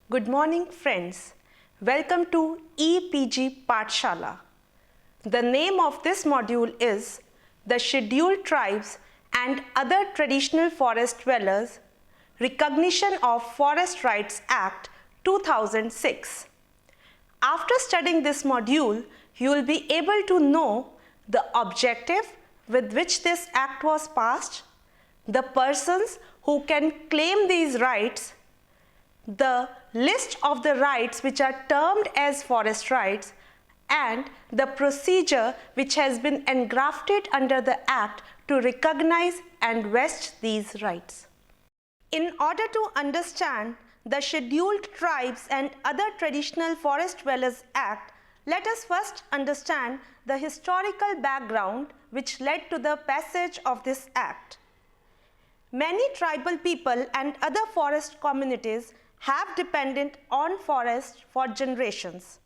Good morning, friends. Welcome to EPG Pathshala. The name of this module is The Scheduled Tribes and Other Traditional Forest Dwellers, Recognition of Forest Rights Act 2006. After studying this module, you will be able to know the objective with which this act was passed, the persons who can claim these rights, the list of the rights which are termed as forest rights, and the procedure which has been engrafted under the Act to recognize and vest these rights. In order to understand the Scheduled Tribes and Other Traditional Forest Dwellers Act, let us first understand the historical background which led to the passage of this Act. Many tribal people and other forest communities have depended on forests for generations.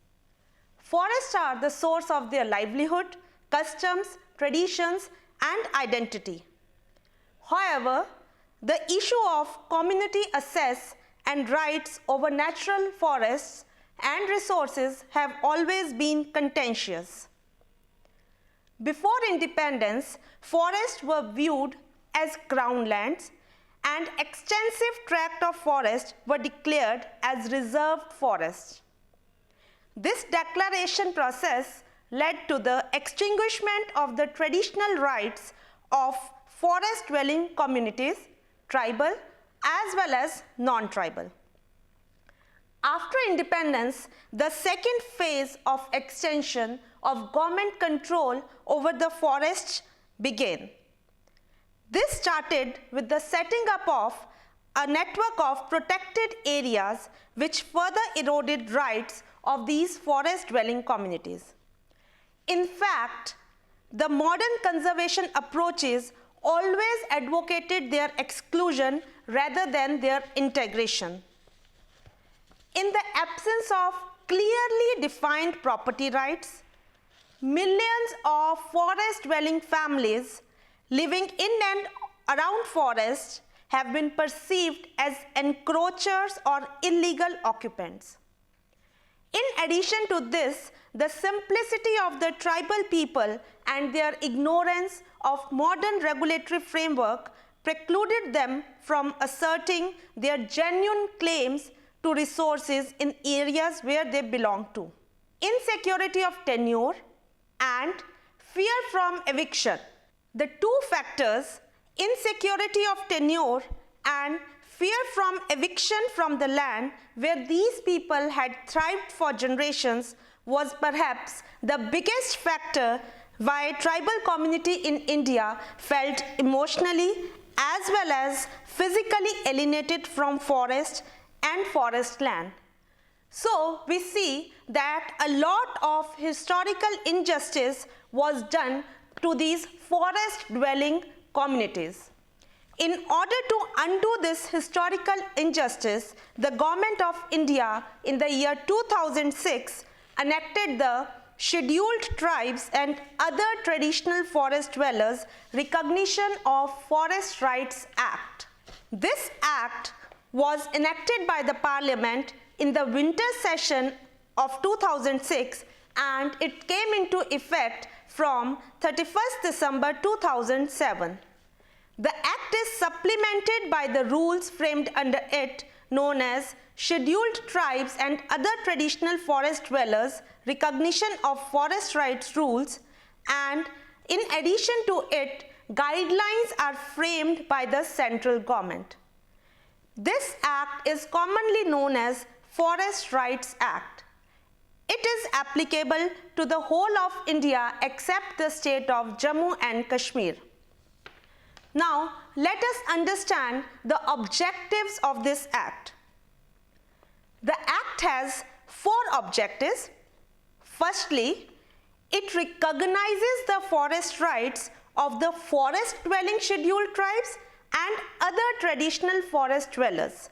Forests are the source of their livelihood, customs, traditions, and identity. However, the issue of community access and rights over natural forests and resources have always been contentious. Before independence, forests were viewed as crown lands, and extensive tract of forest were declared as reserved forests. This declaration process led to the extinguishment of the traditional rights of forest dwelling communities, tribal as well as non-tribal. After independence, the second phase of extension of government control over the forests began. This started with the setting up of a network of protected areas which further eroded rights of these forest dwelling communities. In fact, the modern conservation approaches always advocated their exclusion rather than their integration. In the absence of clearly defined property rights, millions of forest dwelling families living in and around forests have been perceived as encroachers or illegal occupants. In addition to this, the simplicity of the tribal people and their ignorance of modern regulatory framework precluded them from asserting their genuine claims to resources in areas where they belong to. Insecurity of tenure and fear from eviction. The two factors, insecurity of tenure and fear from eviction from the land where these people had thrived for generations, was perhaps the biggest factor why tribal community in India felt emotionally as well as physically alienated from forest and forest land. So we see that a lot of historical injustice was done to these forest dwelling communities. In order to undo this historical injustice, the Government of India in the year 2006 enacted the Scheduled Tribes and Other Traditional Forest Dwellers Recognition of Forest Rights Act. This act was enacted by the Parliament in the winter session of 2006 and it came into effect from 31st December 2007. The Act is supplemented by the rules framed under it known as Scheduled Tribes and Other Traditional Forest Dwellers Recognition of Forest Rights Rules, and in addition to it, guidelines are framed by the central government. This Act is commonly known as Forest Rights Act. It is applicable to the whole of India except the state of Jammu and Kashmir. Now, let us understand the objectives of this Act. The Act has four objectives. Firstly, it recognizes the forest rights of the forest dwelling scheduled tribes and other traditional forest dwellers.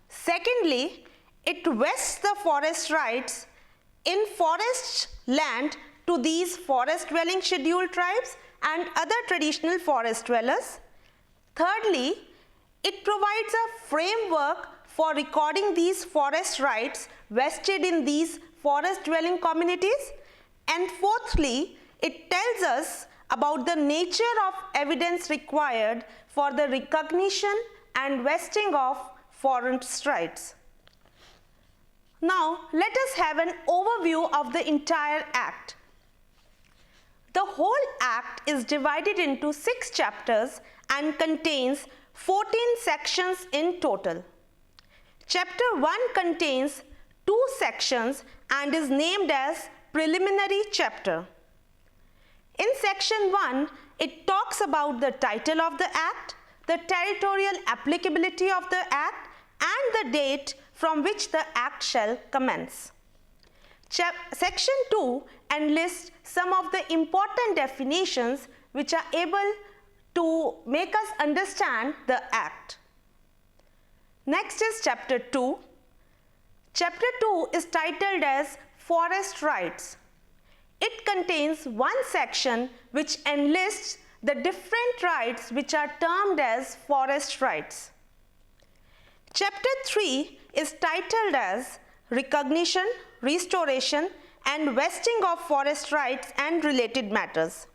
Secondly, it vests the forest rights in forest land to these forest dwelling scheduled tribes and other traditional forest dwellers. Thirdly, it provides a framework for recording these forest rights vested in these forest dwelling communities. And fourthly, it tells us about the nature of evidence required for the recognition and vesting of forest rights. Now, let us have an overview of the entire Act. The whole Act is divided into 6 chapters and contains 14 sections in total. Chapter 1 contains 2 sections and is named as Preliminary Chapter. In Section 1, it talks about the title of the Act, the territorial applicability of the Act, and the date from which the Act shall commence. Section 2 enlists some of the important definitions which are able to make us understand the Act. Next is Chapter 2. Chapter 2 is titled as Forest Rights. It contains one section which enlists the different rights which are termed as forest rights. Chapter 3 is titled as Recognition, Restoration and Vesting of Forest Rights and Related Matters.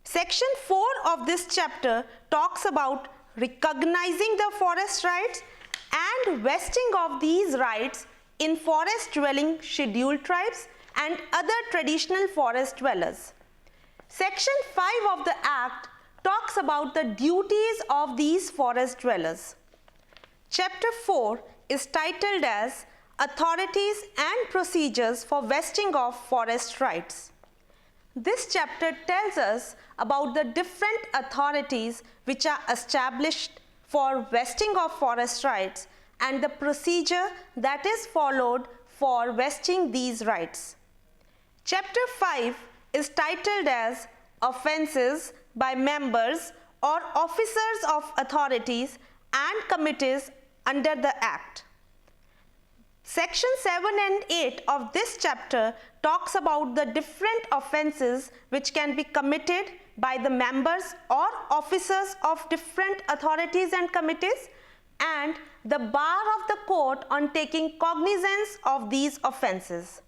Section 4 of this chapter talks about recognizing the forest rights and vesting of these rights in forest dwelling scheduled tribes and other traditional forest dwellers. Section 5 of the Act talks about the duties of these forest dwellers. Chapter 4 is titled as Authorities and Procedures for Vesting of Forest Rights. This chapter tells us about the different authorities which are established for vesting of forest rights and the procedure that is followed for vesting these rights. Chapter 5 is titled as Offences by Members or Officers of Authorities and Committees under the Act. Section 7 and 8 of this chapter talks about the different offences which can be committed by the members or officers of different authorities and committees and the bar of the court on taking cognizance of these offences.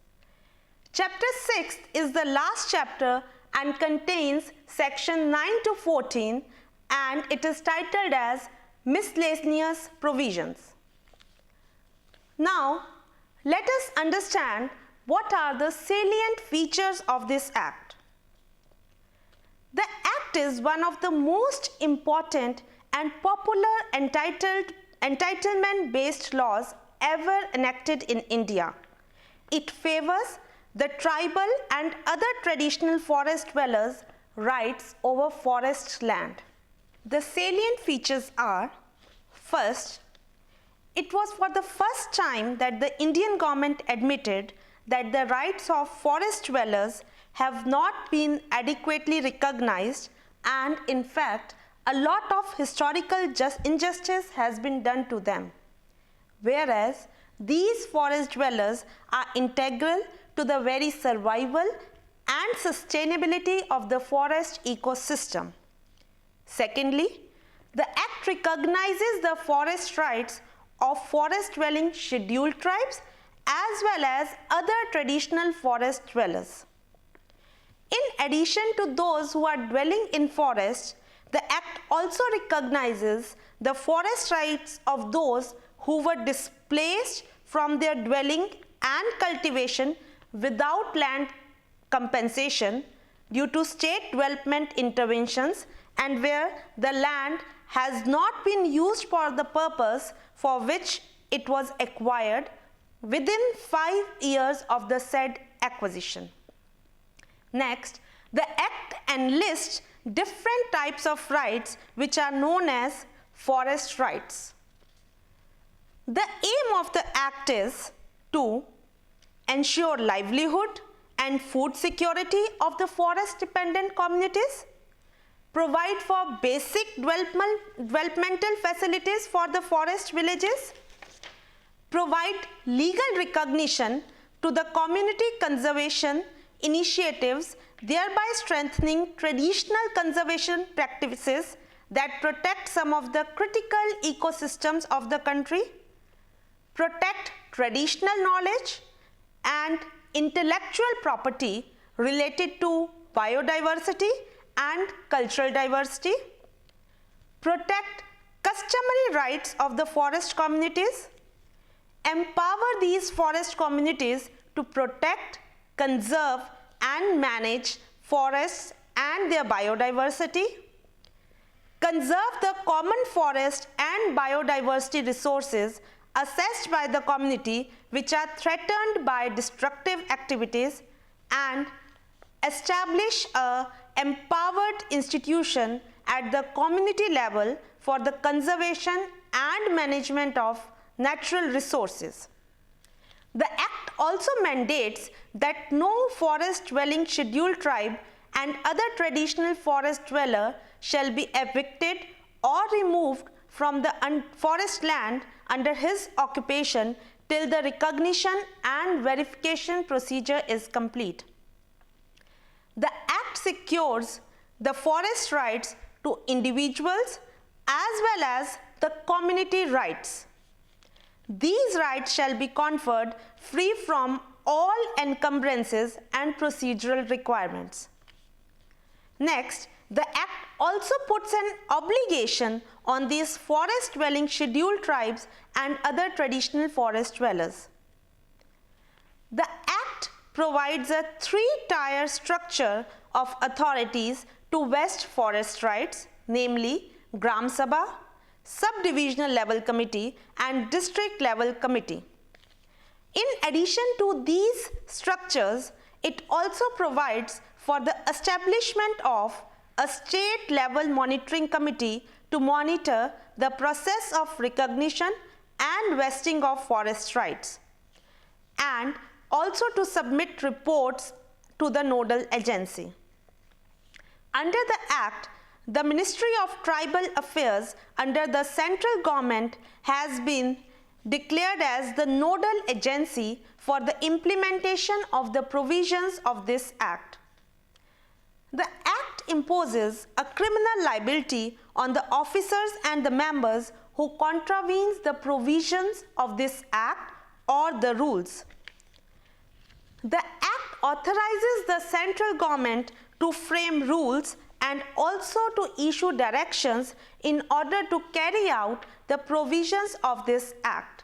Chapter 6 is the last chapter and contains section 9 to 14 and it is titled as Miscellaneous Provisions. Now, let us understand what are the salient features of this Act. The Act is one of the most important and popular entitlement-based laws ever enacted in India. It favors the tribal and other traditional forest dwellers' rights over forest land. The salient features are, first, it was for the first time that the Indian government admitted that the rights of forest dwellers have not been adequately recognized and in fact a lot of historical injustice has been done to them. Whereas these forest dwellers are integral to the very survival and sustainability of the forest ecosystem. Secondly, the Act recognizes the forest rights of forest dwelling scheduled tribes as well as other traditional forest dwellers. In addition to those who are dwelling in forests, the Act also recognizes the forest rights of those who were displaced from their dwelling and cultivation without land compensation due to state development interventions and where the land has not been used for the purpose for which it was acquired within 5 years of the said acquisition. Next, the Act enlists different types of rights which are known as forest rights. The aim of the Act is to ensure livelihood and food security of the forest dependent communities, provide for basic developmental facilities for the forest villages, provide legal recognition to the community conservation initiatives, thereby strengthening traditional conservation practices that protect some of the critical ecosystems of the country, protect traditional knowledge and intellectual property related to biodiversity and cultural diversity, protect customary rights of the forest communities, empower these forest communities to protect, conserve and manage forests and their biodiversity, conserve the common forest and biodiversity resources assessed by the community which are threatened by destructive activities, and establish an empowered institution at the community level for the conservation and management of natural resources. The Act also mandates that no forest dwelling scheduled tribe and other traditional forest dweller shall be evicted or removed from the forest land under his occupation till the recognition and verification procedure is complete. The Act secures the forest rights to individuals as well as the community rights. These rights shall be conferred free from all encumbrances and procedural requirements. Next, the Act also puts an obligation on these forest dwelling scheduled tribes and other traditional forest dwellers. The Act provides a three-tier structure of authorities to vest forest rights, namely Gram Sabha, Subdivisional Level Committee and District Level Committee. In addition to these structures, it also provides for the establishment of a state-level monitoring committee to monitor the process of recognition and vesting of forest rights, and also to submit reports to the nodal agency. Under the Act, the Ministry of Tribal Affairs under the central government has been declared as the nodal agency for the implementation of the provisions of this Act. The Act imposes a criminal liability on the officers and the members who contravenes the provisions of this Act or the rules. The Act authorizes the central government to frame rules and also to issue directions in order to carry out the provisions of this Act.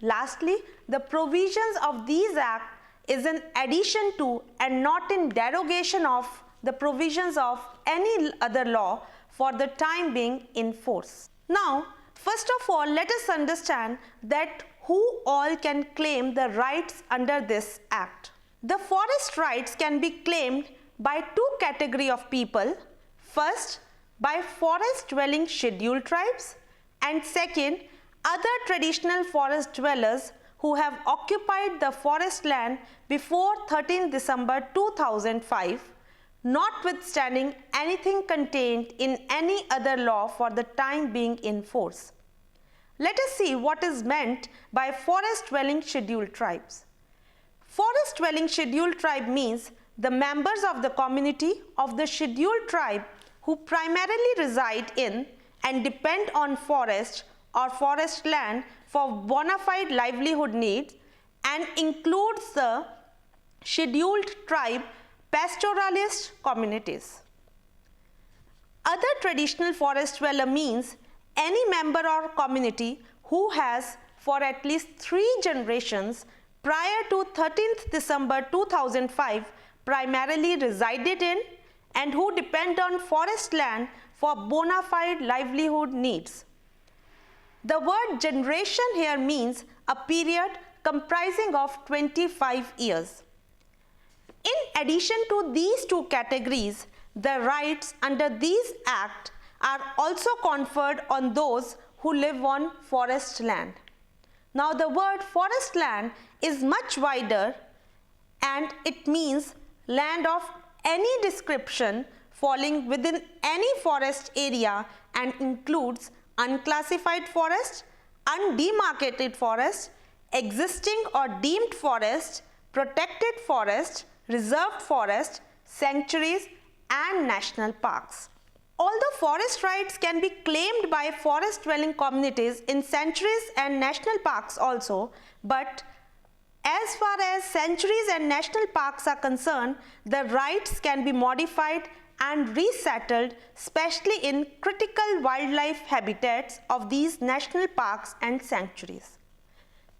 Lastly, the provisions of these Acts is in addition to and not in derogation of the provisions of any other law for the time being in force. Now, first of all, let us understand that who all can claim the rights under this Act. The forest rights can be claimed by two categories of people. First, by forest dwelling scheduled tribes, and second, other traditional forest dwellers who have occupied the forest land before 13 December 2005, notwithstanding anything contained in any other law for the time being in force. Let us see what is meant by forest dwelling scheduled tribes. Forest dwelling scheduled tribe means the members of the community of the scheduled tribe who primarily reside in and depend on forest or forest land for bona fide livelihood needs, and includes the scheduled tribe pastoralist communities. Other traditional forest dweller means any member or community who has for at least 3 generations prior to 13th December 2005 primarily resided in and who depend on forest land for bona fide livelihood needs. The word generation here means a period comprising of 25 years. In addition to these two categories, the rights under these Acts are also conferred on those who live on forest land. Now, the word forest land is much wider and it means land of any description falling within any forest area and includes unclassified forest, undemarcated forest, existing or deemed forest, protected forest, reserved forest, sanctuaries and national parks. Although forest rights can be claimed by forest dwelling communities in sanctuaries and national parks also, but as far as sanctuaries and national parks are concerned, the rights can be modified and resettled, especially in critical wildlife habitats of these national parks and sanctuaries.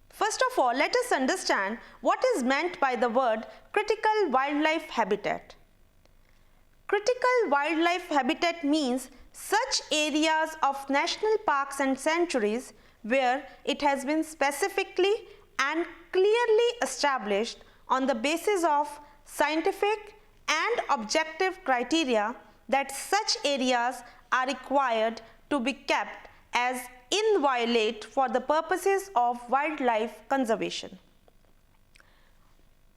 First of all, let us understand what is meant by the word critical wildlife habitat. Critical wildlife habitat means such areas of national parks and sanctuaries where it has been specifically and clearly established on the basis of scientific and objective criteria that such areas are required to be kept as inviolate for the purposes of wildlife conservation.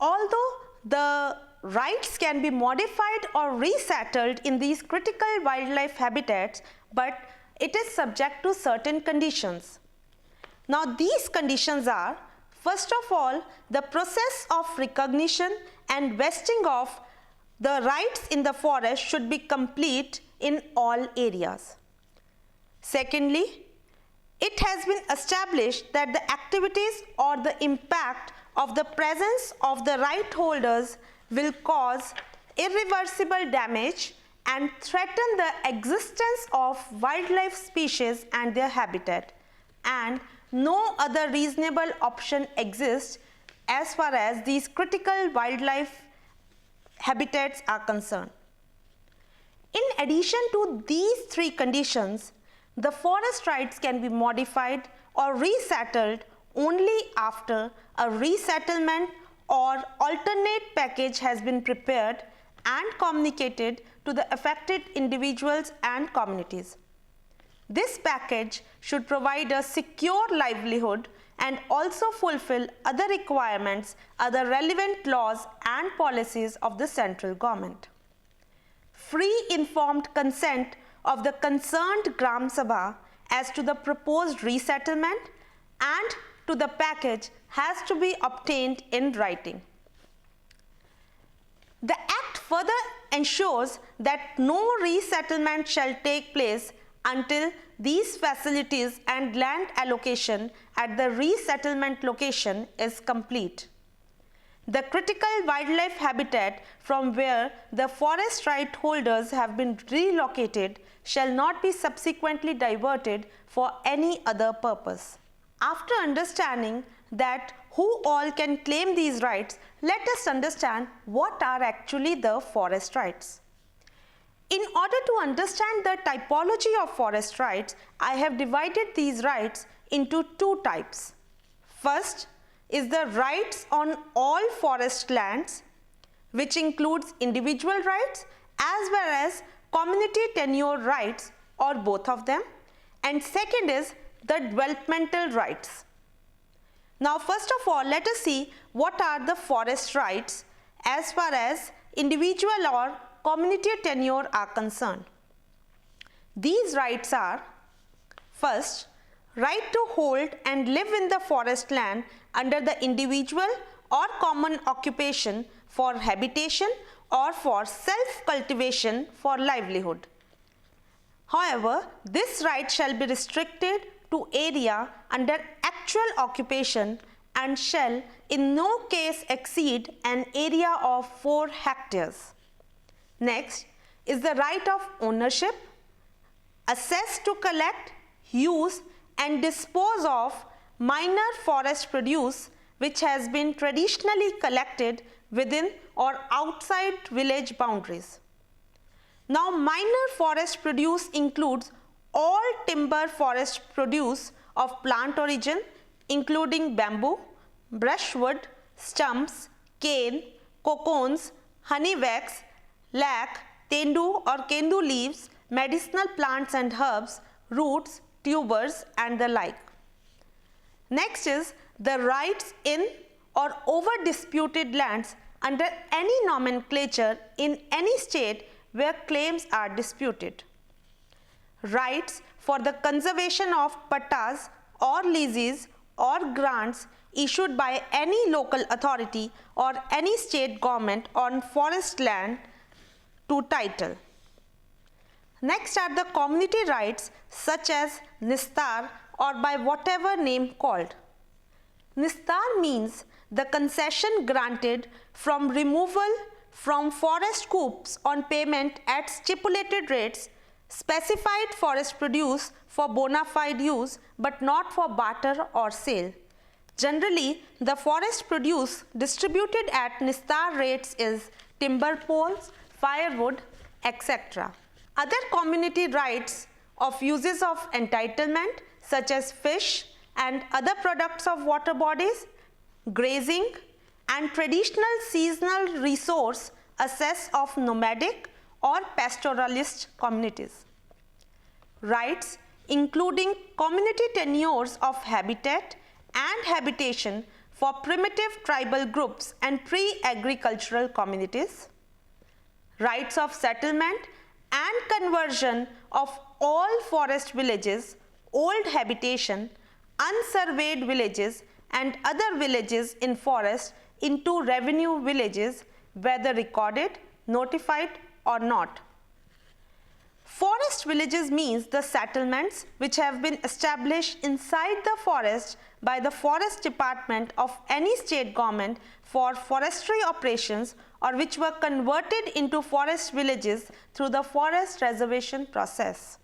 Although the rights can be modified or resettled in these critical wildlife habitats, but it is subject to certain conditions. Now these conditions are, first of all, the process of recognition and vesting of the rights in the forest should be complete in all areas. Secondly, it has been established that the activities or the impact of the presence of the right holders will cause irreversible damage and threaten the existence of wildlife species and their habitat, and no other reasonable option exists as far as these critical wildlife habitats are concerned. In addition to these three conditions, the forest rights can be modified or resettled only after a resettlement or alternate package has been prepared and communicated to the affected individuals and communities. This package should provide a secure livelihood and also fulfill other requirements, other relevant laws and policies of the central government. Free informed consent of the concerned Gram Sabha as to the proposed resettlement and to the package has to be obtained in writing. The Act further ensures that no resettlement shall take place until these facilities and land allocation at the resettlement location is complete. The critical wildlife habitat from where the forest right holders have been relocated shall not be subsequently diverted for any other purpose. After understanding that who all can claim these rights, let us understand what are actually the forest rights. In order to understand the typology of forest rights, I have divided these rights into two types. First is the rights on all forest lands, which includes individual rights as well as community tenure rights or both of them. And second is the developmental rights. Now first of all, let us see what are the forest rights as far as individual or community tenure are concerned. These rights are: first, right to hold and live in the forest land under the individual or common occupation for habitation or for self-cultivation for livelihood. However, this right shall be restricted to area under actual occupation and shall in no case exceed an area of 4 hectares. Next is the right of ownership, access to collect, use and dispose of minor forest produce which has been traditionally collected within or outside village boundaries. Now minor forest produce includes all timber forest produce of plant origin including bamboo, brushwood, stumps, cane, cocoons, honey wax, lac, tendu or kendu leaves, medicinal plants and herbs, roots, tubers and the like. Next is the rights in or over disputed lands under any nomenclature in any state where claims are disputed. Rights for the conservation of pattas or leases or grants issued by any local authority or any state government on forest land to title. Next are the community rights such as Nistar or by whatever name called. Nistar means the concession granted from removal from forest coops on payment at stipulated rates, specified forest produce for bona fide use but not for barter or sale. Generally, the forest produce distributed at Nistar rates is timber poles, firewood, etc. Other community rights of uses of entitlement such as fish and other products of water bodies, grazing, and traditional seasonal resource access of nomadic or pastoralist communities. Rights including community tenures of habitat and habitation for primitive tribal groups and pre-agricultural communities. Rights of settlement and conversion of all forest villages, old habitation, unsurveyed villages and other villages in forest into revenue villages, whether recorded, notified or not. Forest villages means the settlements which have been established inside the forest by the forest department of any state government for forestry operations or which were converted into forest villages through the forest reservation process.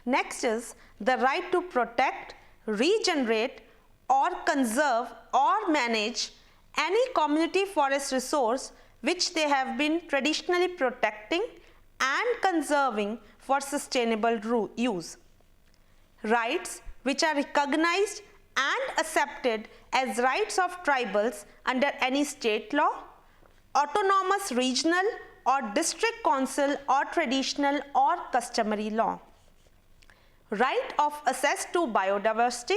Next is the right to protect, regenerate or conserve or manage any community forest resource which they have been traditionally protecting and conserving for sustainable use. Rights which are recognized and accepted as rights of tribals under any state law, autonomous regional or district council or traditional or customary law. Right of access to biodiversity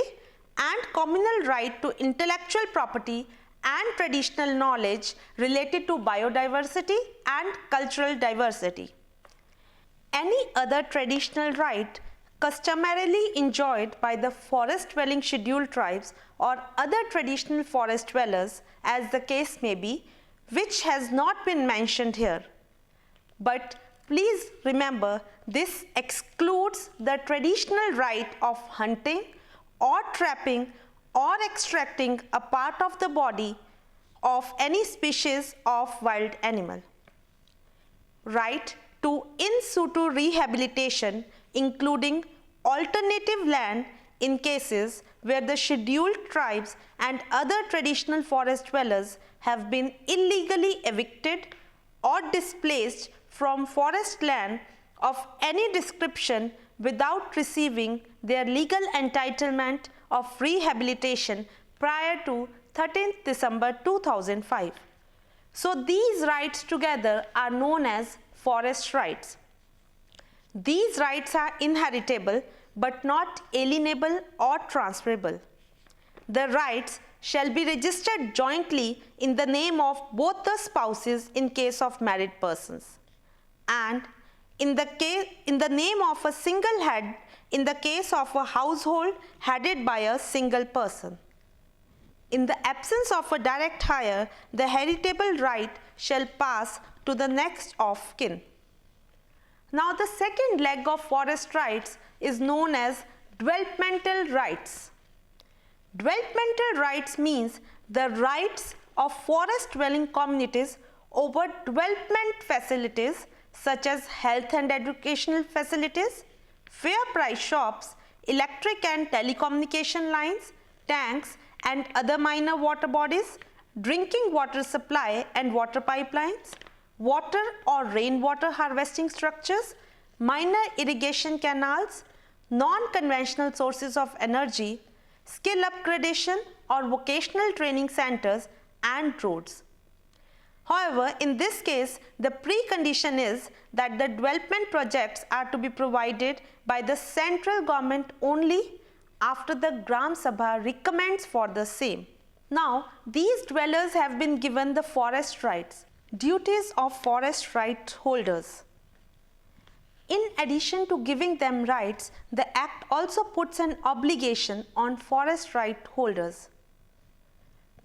and communal right to intellectual property and traditional knowledge related to biodiversity and cultural diversity. Any other traditional right customarily enjoyed by the forest dwelling scheduled tribes or other traditional forest dwellers, as the case may be, which has not been mentioned here. But please remember, this excludes the traditional right of hunting or trapping or extracting a part of the body of any species of wild animal. Right to in situ rehabilitation, including alternative land in cases where the scheduled tribes and other traditional forest dwellers have been illegally evicted or displaced from forest land of any description without receiving their legal entitlement of rehabilitation prior to 13th December 2005. So these rights together are known as forest rights. These rights are inheritable but not alienable or transferable. The rights shall be registered jointly in the name of both the spouses in case of married persons, and in the name of a single head in the case of a household headed by a single person. In the absence of a direct heir, the heritable right shall pass to the next of kin. Now the second leg of forest rights is known as developmental rights. Developmental rights means the rights of forest dwelling communities over development facilities such as health and educational facilities, fair price shops, electric and telecommunication lines, tanks and other minor water bodies, drinking water supply and water pipelines, water or rainwater harvesting structures, minor irrigation canals, non-conventional sources of energy, skill upgradation or vocational training centers and roads. However, in this case, the precondition is that the development projects are to be provided by the central government only after the Gram Sabha recommends for the same. Now, these dwellers have been given the forest rights. Duties of forest right holders. In addition to giving them rights, the Act also puts an obligation on forest right holders.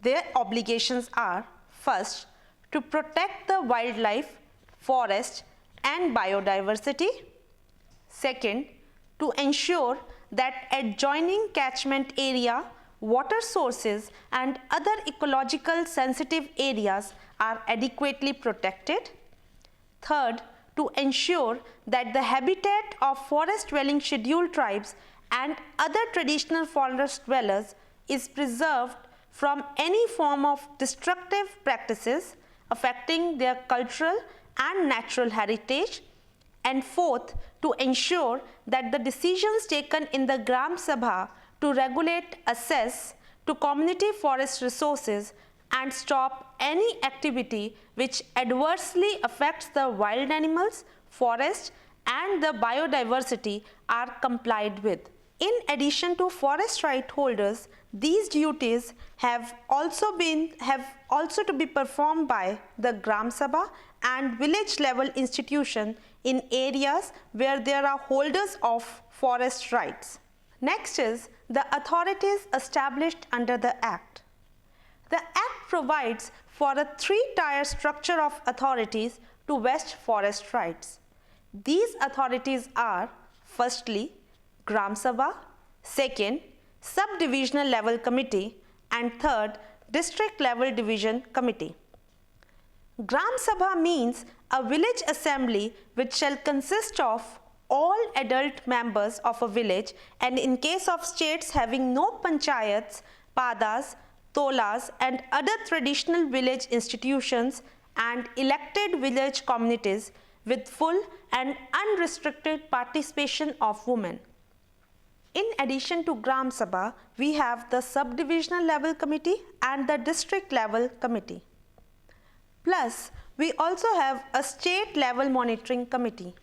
Their obligations are: first, to protect the wildlife, forest and biodiversity; Second, to ensure that adjoining catchment area, water sources and other ecological sensitive areas are adequately protected. Third, to ensure that the habitat of forest dwelling scheduled tribes and other traditional forest dwellers is preserved from any form of destructive practices affecting their cultural and natural heritage. And fourth, to ensure that the decisions taken in the Gram Sabha to regulate access to community forest resources and stop any activity which adversely affects the wild animals, forest and the biodiversity are complied with. In addition to forest right holders, these duties have also to be performed by the Gram Sabha and village level institution in areas where there are holders of forest rights. Next is the authorities established under the Act. The Act provides for a three-tier structure of authorities to vest forest rights. These authorities are, firstly, Gram Sabha, second, Sub-Divisional Level Committee, and third, District Level Division Committee. Gram Sabha means a village assembly which shall consist of all adult members of a village, and in case of states having no panchayats, padas, tolas and other traditional village institutions and elected village communities with full and unrestricted participation of women. In addition to Gram Sabha, we have the Sub-Divisional Level Committee and the District Level Committee. Plus, we also have a State Level Monitoring Committee.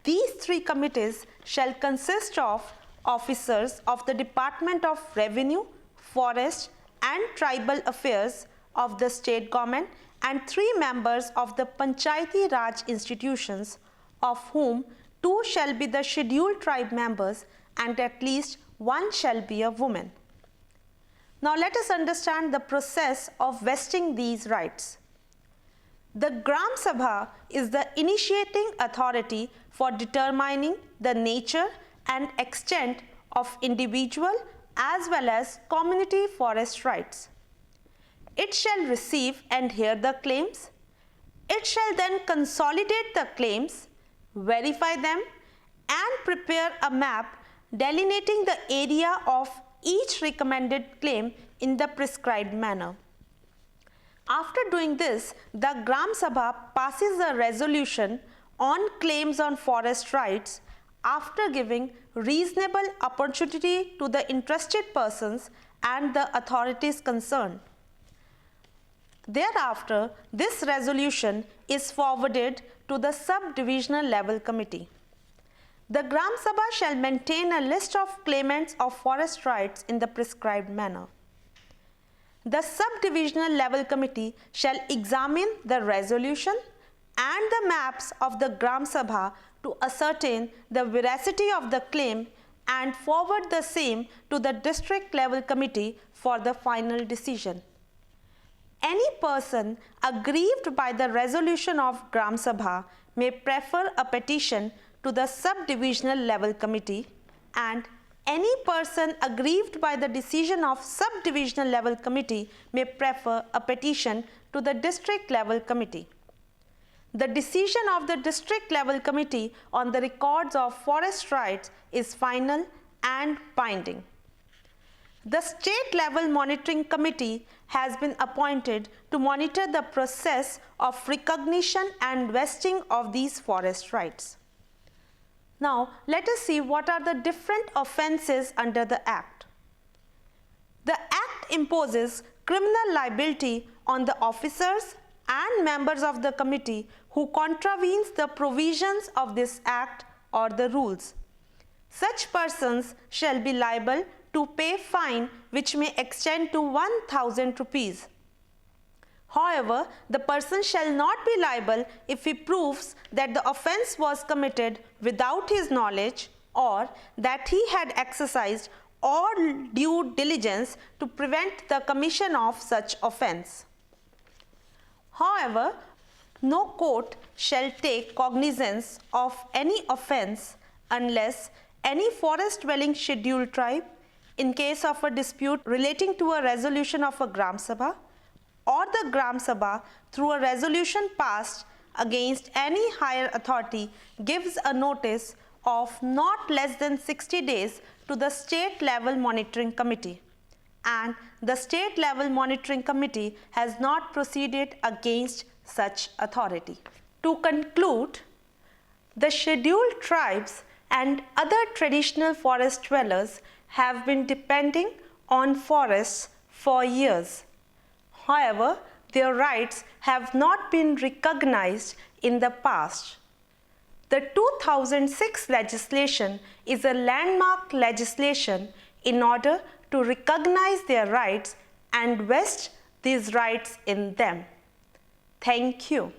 These three committees shall consist of officers of the Department of Revenue, Forest and Tribal Affairs of the state government and 3 members of the Panchayati Raj institutions, of whom 2 shall be the scheduled tribe members and at least 1 shall be a woman. Now let us understand the process of vesting these rights. The Gram Sabha is the initiating authority for determining the nature and extent of individual as well as community forest rights. It shall receive and hear the claims. It shall then consolidate the claims, verify them and prepare a map delineating the area of each recommended claim in the prescribed manner. After doing this, the Gram Sabha passes a resolution on claims on forest rights after giving reasonable opportunity to the interested persons and the authorities concerned. Thereafter, this resolution is forwarded to the Sub-Divisional Level Committee. The Gram Sabha shall maintain a list of claimants of forest rights in the prescribed manner. The Sub-Divisional Level Committee shall examine the resolution and the maps of the Gram Sabha to ascertain the veracity of the claim and forward the same to the District Level Committee for the final decision. Any person aggrieved by the resolution of Gram Sabha may prefer a petition to the Sub-Divisional Level Committee, and any person aggrieved by the decision of Sub-Divisional Level Committee may prefer a petition to the District Level Committee. The decision of the District Level Committee on the records of forest rights is final and binding. The State Level Monitoring Committee has been appointed to monitor the process of recognition and vesting of these forest rights. Now, let us see what are the different offences under the Act. The Act imposes criminal liability on the officers and members of the committee who contravenes the provisions of this Act or the rules. Such persons shall be liable to pay fine which may extend to 1,000 rupees. However, the person shall not be liable if he proves that the offence was committed without his knowledge or that he had exercised all due diligence to prevent the commission of such offence. However, no court shall take cognizance of any offence unless any forest dwelling scheduled tribe, in case of a dispute relating to a resolution of a Gram Sabha, or the Gram Sabha through a resolution passed against any higher authority, gives a notice of not less than 60 days to the state level monitoring committee, and the state level monitoring committee has not proceeded against such authority. To conclude, the scheduled tribes and other traditional forest dwellers have been depending on forests for years. However, their rights have not been recognized in the past. The 2006 legislation is a landmark legislation in order to recognize their rights and vest these rights in them. Thank you.